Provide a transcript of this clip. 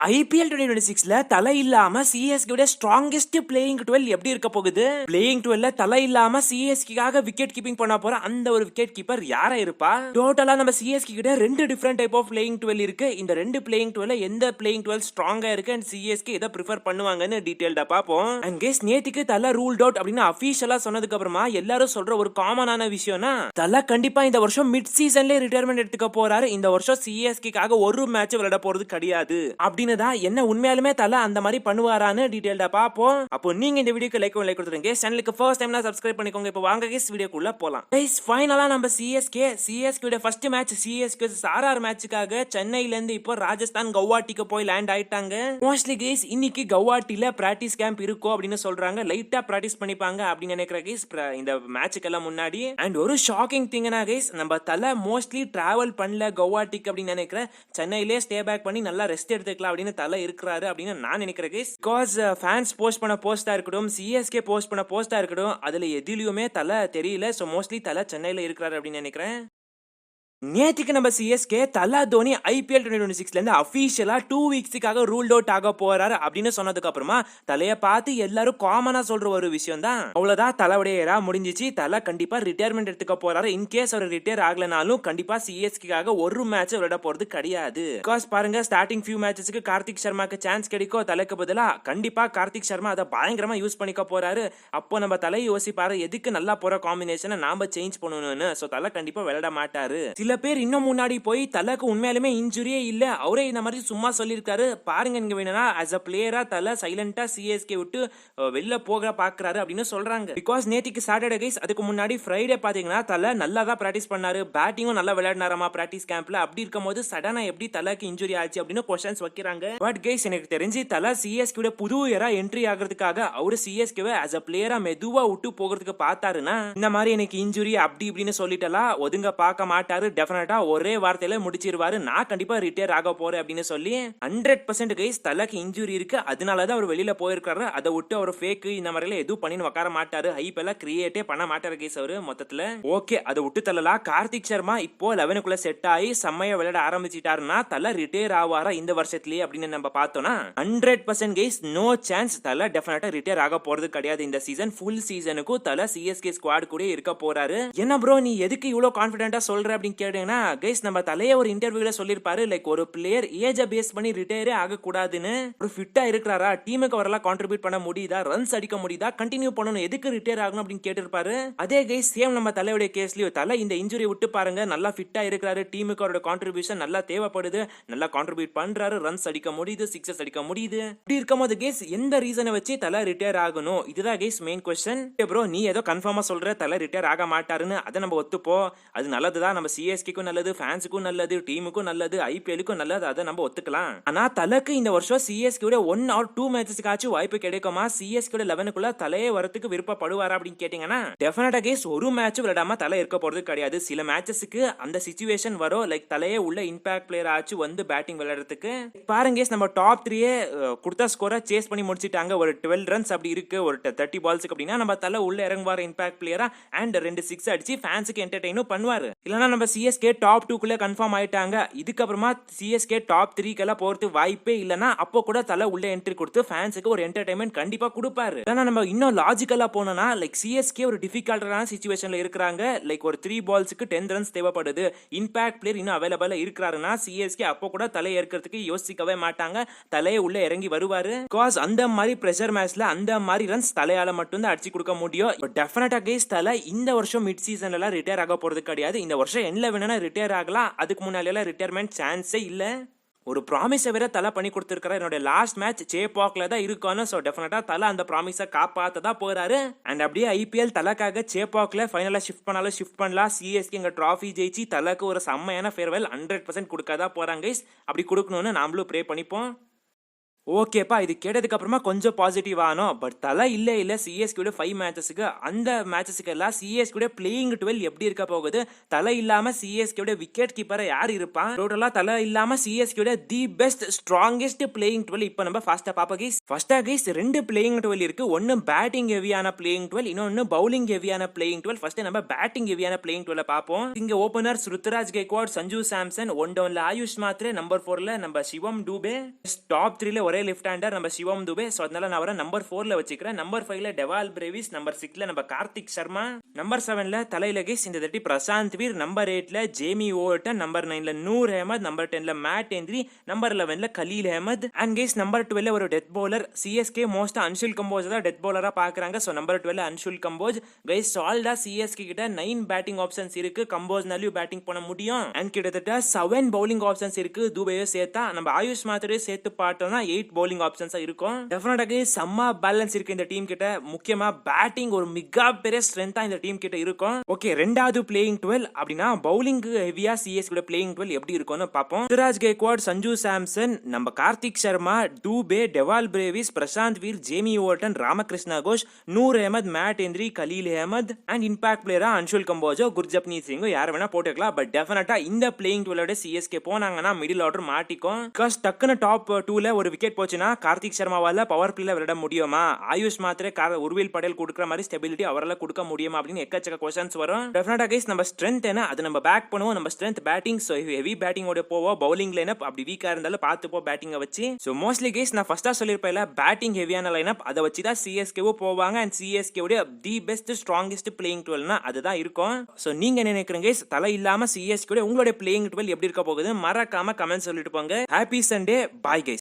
IPL 2026ல தலை இல்லாம CSK ஸ்ட்ராங்கெஸ்ட் playing 12 எப்படி இருக்க போகுது? பிளேயிங் 12ல தலை இல்லாம சிஎஸ்கேக்காக விக்கெட் கீப்பிங் பண்ண போற அந்த ஒரு விக்கெட் கீப்பர் யாரா இருப்பா? டோட்டலா நம்ம சிஎஸ்கே கிட்ட ரெண்டு டிஃபரெண்ட் டைப் ஆஃப் பிளேயிங் 12 இருக்கு. இந்த ரெண்டு பிளேயிங் 12ல எந்த பிளேயிங் 12 ஸ்ட்ராங்கா இருக்கு அண்ட் சிஎஸ்கே எதை ப்ரிஃபர் பண்ணுவாங்கன்னு டீடைல்டா பாப்போம். அண்ட் கெஸ் நேத்திக்கு தலை ரூல்ட் அவுட் அப்படின்னு அபிஷியலா சொன்னதுக்கு அப்புறமா எல்லாரும் சொல்ற ஒரு காமனான விஷயம்னா தலை கண்டிப்பா இந்த வருஷம் மிட் சீசன்ல ரிட்டையர்மெண்ட் எடுத்துக்க போறாரு. இந்த வருஷம் சிஎஸ்கேக்காக ஒரு மேட்ச் விளையாட போறது கிடையாது அப்படின்னு தான். என்ன உண்மையாலுமே தலை அந்த மாதிரி பண்ணுவாரான்னு டீடைல்டா பாப்போம். அப்போ நீங்க இந்த வீடியோக்கு லைக் கொடுத்துருங்க. சேனலுக்கு ஃபர்ஸ்ட் டைம்னா சப்ஸ்கிரைப் பண்ணிக்கோங்க. இப்போ வாங்க கேஸ் வீடியோக்குள்ள போலாம். கைஸ் ஃபைனலா நம்ம CSK first match CSK RR மேட்சுக்காக சென்னையில இருந்து இப்போ ராஜஸ்தான் கவுஹாட்டிக்கு போய் லேண்ட் ஆயிட்டாங்க. மோஸ்ட்லி கேஸ் இன்னைக்கு கவுஹாட்டில பிராக்டிஸ் கேம்ப் இருக்கும் அப்படின்னு சொல்றாங்க. லைட்டா பிராக்டிஸ் பண்ணிப்பாங்க அப்படின்னு நினைக்கிற கேஸ் இந்த மேட்சுக்கெல்லாம் முன்னாடி. அண்ட் ஒரு ஷாக்கிங் திங்னா கேஸ் நம்ம தலை மோஸ்ட்லி டிராவல் பண்ணல கவுஹாட்டிக்கு அப்படின்னு நினைக்கிறேன். சென்னையிலே ஸ்டே பேக் பண்ணி நல்லா ரெஸ்ட் எடுத்துக்கலாம் அப்படின்னு தலை இருக்கிறாரு அப்படின்னு நான் நினைக்கிறேன் கேஸ். பிகாஸ் ஃபேன்ஸ் போஸ்ட் பண்ண போஸ்டா இருக்கட்டும், சிஎஸ்கே போஸ்ட் பண்ண போஸ்டா இருக்கட்டும், அதுல எதிலுமே தலை தெரியல. சோ மோஸ்ட்லி தலை சென்னையில இருக்கிறாரு அப்படின்னு நினைக்கிறேன். நேத்திக்கு நம்ம சிஎஸ்கே தலா தோனி IPL 2026ல இருந்து அபிஷியலா 2 வீக்ஸுக்காக ரூல்ட் அவுட் ஆக போறாரு அப்படின்னு சொன்னதுக்கு அப்புறமா தலைய பார்த்து எல்லாரும் காமனா சொல்ற ஒரு விஷயம் தான், அவ்வளவுதான் தலையுடைய ஏரா முடிஞ்சிச்சு. தலை கண்டிப்பா ரிட்டையர்மெண்ட் எடுத்துக்க போறாரு. இன்கேஸ் அவர் ரிட்டையர் ஆகலனாலும் கண்டிப்பா சிஎஸ்கேக்காக ஒரு மேட்ச் விளையாட போறது கிடையாது. பிகாஸ் பாருங்க, ஸ்டார்டிங் ஃபியூ மேட்சஸ்க்கு கார்த்திக் சர்மாக்கு சான்ஸ் கிடைக்கும். தலைக்கு பதிலா கண்டிப்பா கார்த்திக் சர்மா அதை பயங்கரமா யூஸ் பண்ணிக்க போறாரு. அப்போ நம்ம தலை யோசிப்பாரு, எதுக்கு நல்லா போற காம்பினேஷனை நாம சேஞ்ச் பண்ணணும்னு. சோ தலை கண்டிப்பா விளையாட மாட்டாரு. சில பேர் இன்னும் முன்னாடி போய் தலக்கு உண்மையாலுமே இன்ஜுரியே இல்ல, அவரே இந்த மாதிரி சும்மா சொல்லியிருக்காரு. பாருங்க இங்க வேணும்னா as a பிளேயரா தலை சைலண்டா சிஎஸ்கே விட்டு வெளில போக பாக்குறாரு அப்படின்னு சொல்றாங்க. பிகாஸ் நேத்திக்கு சாட்டர்டே கைஸ், அதுக்கு முன்னாடி ஃப்ரைடே பாத்தீங்கன்னா தலை நல்லா தான் பிராக்டிஸ் பண்ணாரு, பேட்டிங்கும் நல்லா விளையாடினாராமா பிராக்டிஸ் கேம்ப்ல. அப்படி இருக்கும் போது சடனா எப்படி தலைக்கு இன்ஜுரி ஆச்சு அப்படின்னு क्वेश्चंस வைக்கிறாங்க. பட் கைஸ் எனக்கு தெரிஞ்சு தலை சிஎஸ்கே புது ஏரா என்ட்ரி ஆகிறதுக்காக அவரு சிஎஸ்கே as a பிளேயரா மெதுவா விட்டு போகிறதுக்கு பார்த்தாருன்னா இந்த மாதிரி எனக்கு இன்ஜுரி அப்படி இப்படின்னு சொல்லிட்டலாம் ஒதுங்க பார்க்க மாட்டாரு. டெஃபினட்டா ஒரே வார்த்தையில முடிச்சிருவாரு, நான் கண்டிப்பா ரிட்டையர் ஆக போறேன் அப்படின்னு சொல்லி. 100% கைஸ் தலக்கு இன்ஜுரி இருக்கு, அதனாலதான் அவர் வெளியில போயிருக்காரு. அதை விட்டு அவர் ஃபேக் இந்த மாதிரி எதுவும் பண்ணி உட்கார மாட்டாரு, ஹைப் எல்லாம் கிரியேட்டே பண்ண மாட்டாரு கைஸ் அவரு மொத்தத்துல. ஓகே, அதை விட்டு தள்ளலாம். கார்த்திக் சர்மா இப்போ 11க்குள்ள செட் ஆகி செம்மையா விளையாட ஆரம்பிச்சிட்டாருன்னா தலை ரிட்டையர் ஆவாரா இந்த வருஷத்துலயே அப்படின்னு நம்ம பார்த்தோம்னா 100% கைஸ் நோ சான்ஸ். தலை டெஃபினட்டா ரிட்டையர் ஆக போறது கிடையாது இந்த சீசன். ஃபுல் சீசனுக்கும் தலை சிஎஸ்கே ஸ்குவாட் கூட இருக்க போறாரு. என்ன ப்ரோ நீ எதுக்கு இவ்வளவு கான்பிடென்ட்டா சொல்ற அப்படின்னு கேட்டீங்கன்னா கைஸ், நம்ம தலைய ஒரு இன்டர்வியூல சொல்லிருப்பாரு, லைக் ஒரு பிளேயர் ஏஜ பேஸ் பண்ணி ரிட்டையரே ஆக கூடாதுன்னு. ஒரு ஃபிட்டா இருக்கிறாரா, டீமுக்கு வரலாம் கான்ட்ரிபியூட் பண்ண முடியுதா, ரன்ஸ் அடிக்க முடியுதா, கண்டினியூ பண்ணணும், எதுக்கு ரிட்டையர் ஆகணும் அப்படின்னு கேட்டிருப்பாரு. அதே கைஸ் சேம் நம்ம தலையுடைய கேஸ்லயும் தலை இந்த இன்ஜுரி விட்டு பாருங்க, நல்லா ஃபிட்டா இருக்கிறாரு, டீமுக்கு அவரோட கான்ட்ரிபியூஷன் நல்லா தேவைப்படுது, நல்லா கான்ட்ரிபியூட் பண்றாரு, ரன்ஸ் அடிக்க முடியுது, சிக்ஸஸ் அடிக்க முடியுது. இப்படி இருக்கும்போது கேஸ் எந்த ரீசனை வச்சு தலை ரிட்டையர் ஆகணும், இதுதான் கேஸ் மெயின் क्वेश्चन. ப்ரோ நீ ஏதோ கன்ஃபார்மா சொல்ற தலை ரிட்டையர் ஆக மாட்டாருன்னு, அதை நம்ம ஒத்துப்போம். அது நல்லதுதான், நம்ம சிஎஸ்கேக்கும் நல்லது, ஃபேன்ஸுக்கும் நல்லது, டீமுக்கும் நல்லது, ஐபிஎலுக்கும் நல்லது, அதை நம்ம ஒத்துக்கலாம். ஆனா தலக்கு இந்த வருஷம் சிஎஸ்கே 1 or 2 மேட்சஸ்க்காச்சும் வாய்ப்பு கிடைக்குமா? சிஎஸ்கே 11க்குள்ள தலையே வரத்துக்கு விருப்பப்படுவாரா அப்படின்னு கேட்டீங்கன்னா டெஃபினட்டா கேஸ் ஒரு மேட்ச் விளையாடாம தலை இருக்க போறது கிடையாது. சில மேட்சஸ்க்கு அந்த சிச்சுவேஷன் வரும், லைக் தலையே உள்ள இம்பாக்ட் பிளேயர் ஆச்சு வந்து பேட்டிங் விளையாடுறதுக்கு. பாருங்க நம்ம டாப் 3 கொடுத்த ஸ்கோரை சேஸ் பண்ணி முடிச்சிட்டாங்க. ஒரு 12 ரன்ஸ் அப்படி இருக்கு ஒரு 30 பால்ஸ்க்கு அப்படின்னா நம்ம தலை உள்ள இறங்குவார் இம்பாக்ட் பிளேயரா அண்ட் 2 6 அடிச்சு ஃபேன்ஸுக்கு என்டர்டெயினும் பண்ணுவாரு. இல்லனா நம்ம சிஎஸ்கே டாப் 2க்குள்ள கன்ஃபார்ம் ஆயிட்டாங்க, இதுக்கப்புறமா சிஎஸ்கே டாப் 3க்கெல்லாம் போறது வாய்ப்பே இல்லைன்னா அப்போ கூட தலை உள்ள என்ட்ரி கொடுத்து ஃபேன்ஸுக்கு ஒரு என்டர்டைன்மெண்ட் கண்டிப்பா கொடுப்பாரு. ஆனா நம்ம இன்னும் லாஜிக்கலா போனோம்னா லைக் சிஎஸ்கே ஒரு டிஃபிகல்ட்டான சிச்சுவேஷன்ல இருக்காங்க, லைக் ஒரு 3 பால்ஸ்க்கு 10 ரன்ஸ் தேவைப்படுது, இம்பாக்ட் பிளேயர் இன்னும் அவைலபிளா இருக்கிறாருன்னா சிஎஸ்கே அப்போ கூட தலை ஏற்கிறதுக்கு யோசிக்கவே மாட்டாங்க, தலையே உள்ள இறங்கி வருவாரு. பிகாஸ் அந்த மாதிரி பிரஷர் மேட்ச்ல அந்த மாதிரி ரன்ஸ் தலையால மட்டும் தான் அடிச்சு கொடுக்க முடியும். டெஃபினட்டா கேஸ் தலை இந்த வருஷம் மிட் சீசன்ல ரிட்டையர் ஆக போறது கிடையாது. இந்த வருஷம் எண்ட்ல வேணா ரிட்டையர் ஆகலாம், அதுக்கு முன்னால ரிட்டையர்மெண்ட் சான்ஸே இல்ல. ஒரு ப்ராமிஸை வேற தலை பண்ணி கொடுத்திருக்காரு, என்னோட லாஸ்ட் மேட்ச் சேப்பாக்ல தான் இருக்கும்னு. சோ டெஃபினட்டா தலை அந்த ப்ராமிஸை காப்பாத்ததான் போறாரு. அண்ட் அப்படியே ஐபிஎல் தலைக்காக சேப்பாக்ல ஃபைனலா ஷிஃப்ட் பண்ணாலும் ஷிஃப்ட் பண்ணலாம். சிஎஸ்கே எங்க டிராஃபி ஜெயிச்சு தலைக்கு ஒரு செம்மையான ஃபேர்வெல் 100% கொடுக்காதான் போறாங்க. அப்படி கொடுக்கணும்னு நாமளும் ப்ரே பண்ணிப்போம். ஓகேப்பா, இது கேட்டதுக்கு அப்புறமா கொஞ்சம் பாசிட்டிவ் ஆனோம். பட் தலை இல்ல சிஎஸ்கேட 5 மேட்சஸ்க்கு அந்த மேட்சஸ்க்கு எல்லாம் சிஎஸ்கேட பிளேயிங் 12 எப்படி இருக்க போகுது? தலை இல்லாம சிஎஸ்கேட விக்கெட் கீப்பரா யார் இருப்பான்? டோட்டலா தலை இல்லாம சிஎஸ்கேட தி பெஸ்ட் ஸ்ட்ராங்கஸ்ட் பிளேயிங் 12 இப்போ நம்ம ஃபாஸ்டா பாப்பா கைஸ். ஃபர்ஸ்டா கைஸ் ரெண்டு பிளேயிங் 12 இருக்கு. ஒன்னு பேட்டிங் ஹெவியான பிளேயிங் 12, இன்னொன்னு பவுலிங் ஹெவியான பிளேயிங் 12. ஃபர்ஸ்ட் நம்ம பேட்டிங் ஹெவியான பிளேயிங் 12 பாப்போம். இங்க ஓபனர்ஸ் ருத்துராஜ் கெய்க்வாட், சஞ்சு சாம்சன், ஒன் டவுன்ல ஆயுஷ் மாத்ரே, நம்பர் 4ல நம்ம சிவம் டூபே, டாப் 3ல ஒரே லெஃப்ட் ஹேண்டர் நம்ம சிவம் துபே. சோ அதனால நான் அவரை நம்பர் 4ல வச்சுக்கிறேன். நம்பர் 5ல டெவால் பிரேவிஸ், நம்பர் 6ல நம்ம கார்த்திக் சர்மா, நம்பர் 7ல தலையில கைஸ் இந்த தட்டி பிரசாந்த் வீர், நம்பர் 8ல ஜேமி ஓவர்டன், நம்பர் 9ல நூர் அஹமத், நம்பர் 10ல மேட் ஹென்ரி, நம்பர் 11ல Khaleel Ahmed. And guys number 12ல ஒரு டெத் பவுலர். சிஎஸ்கே மோஸ்டா அன்ஷுல் கம்போஸ் தான் டெத் பவுலரா பாக்குறாங்க. சோ நம்பர் 12ல அன்ஷுல் கம்போஸ். கைஸ் சால்டா சிஎஸ்கே கிட்ட 9 பேட்டிங் ஆப்ஷன்ஸ் இருக்கு. கம்போஸ்னாலயும் பேட்டிங் பண்ண முடியும். அண்ட் கிட்டத்தட்ட 7 பவுலிங் ஆப்ஷன்ஸ் இருக்கு. துபேயோ சேர்த்தா நம்ம ஆயுஷ் மாத்ரே சேர்த்து பார்த்தோம்னா 8 பவுலிங் ஆப்ஷன்ஸா இருக்கும். டெஃபினட்டாக செம்ம பேலன்ஸ் இருக்கு இந்த டீம் கிட்ட. முக்கியமா பேட்டிங் ஒரு மிக பெரிய ஸ்ட்ரென்த்தா இந்த டீம் கிட்ட இருக்கும். ஓகே, ரெண்டாவது பிளேயிங் 12 அப்படின்னா பவுலிங் ஹெவியா சிஎஸ்கே பிளேயிங் 12 எப்படி இருக்கும்னு பாப்போம். ருத்துராஜ் கெய்க்வாட், சஞ்சு சாம்சன், நம்ம Karthik Sharma, Dube, Dewald Brevis, Prashant Veer, Jamie Overton, Ramakrishna Ghosh, Noor Ahmad, Matt Henry, Khaleel Ahmed and impact பிளேயரா அன்ஷுல் கம்போஜோ, குர்ஜப்னீத் சிங் யார் வேணா போட்டுக்கலாம். பட் டெஃபினட்டா இந்த பிளேயிங் 12 சிஎஸ்கே போனாங்கன்னா மிடில் ஆர்டர் மாட்டிக்கும். பிகாஸ் டக்குன்னு டாப் 2ல ஒரு விக்கெட் போச்சுன்னா கார்த்திக் சர்மாவால பவர் பிளேல விளையாட முடியுமா? ஆயுஷ் மாத்ரே, உர்வில் படேல் கொடுக்குற மாதிரி ஸ்டெபிலிட்டி அவரால் கொடுக்க முடியுமா அப்படின்னு எக்கச்சக்க क्वेश्चंस வரும். டெஃபினட்டா கைஸ் நம்ம ஸ்ட்ரென்த் என்ன அது நம்ம பேக் பண்ணுவோம். நம்ம strength batting. So heavy batting ஓட போவோம். பவுலிங் லைனப் அப்படி வீக்கா இருந்தாலும் பார்த்து போ பேட்டிங்கை வச்சு. சோ மோஸ்ட்லி கைஸ் நான் ஃபர்ஸ்டா சொல்லிருப்பேன்ல பேட்டிங் ஹெவியான லைனப் அதை வச்சு தான் சிஎஸ்கேவும் போவாங்க. அண்ட் சிஎஸ்கே உடைய தி பெஸ்ட் ஸ்ட்ராங்கஸ்ட் பிளேயிங் 12னா அதுதான் இருக்கும். சோ நீங்க என்ன நினைக்கிறீங்க கைஸ்? தலை இல்லாம சிஎஸ்கே உங்களுடைய பிளேயிங் 12 எப்படி இருக்க போகுது? மறக்காம கமெண்ட் சொல்லிட்டு போங்க. Happy Sunday, bye guys.